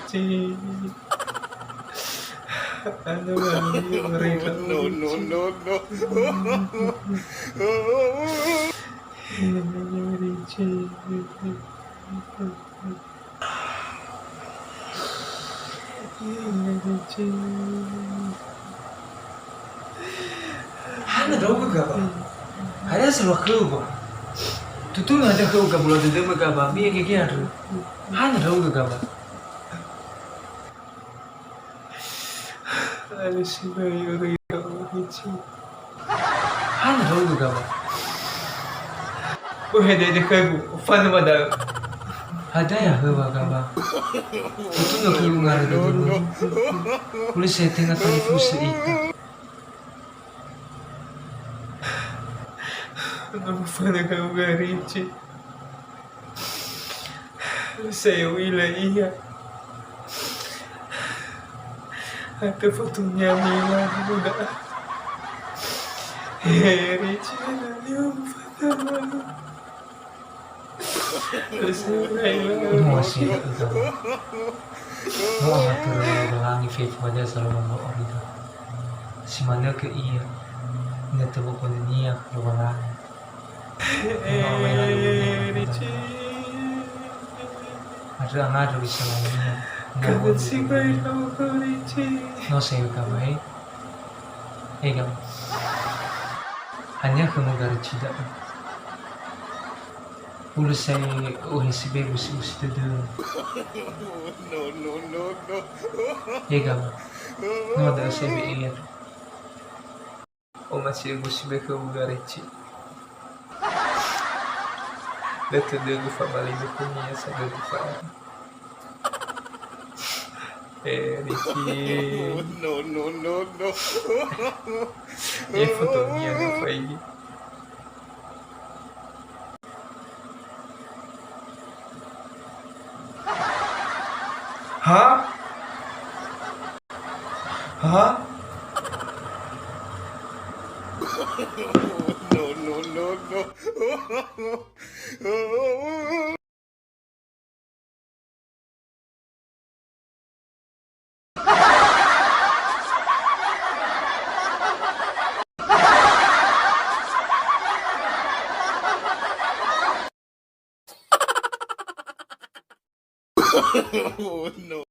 Ricci, ano ba yung Rita? No, no, no, no. Ricci. Ricci. Hana daw ka ba? Hana sa wakil ba? Tutu na da ka bulo da maga ba mi ke kya to. Hana daw ka ba? Ano si Mayo Rita Ricci? Hana daw ka ba? Pwede di ka paano ba daw? Ada ya ba ka ba? Tutu na ka yung ngara da dulu. Uli setting at telefusi ika. Ano pa nagawga, Ricci? Sa'yo ilaiya. At fotonya mila mo na. Ricci, ano yung patama? Ino masih ka ba? Mo ang atur langi faith pada salama mo orida. Si mana ke iya. Natabo ko niya kawalan. Ricci. Ada nga bisa lainnya. Kagat si Mayo ko, Ricci. No save ka ba eh? Eh ka. Hanya kamu garcida. Ulu saya si bebo si usi tudu. No, no, no, no. Eh ka. No ada saya be air. O masih si beko Ricci. Dato devo fa male ko niya sa fa. Ricci. No, no, no, no. Ye foto niya na fa ini. Hah? Hah? No, no, no, no. No.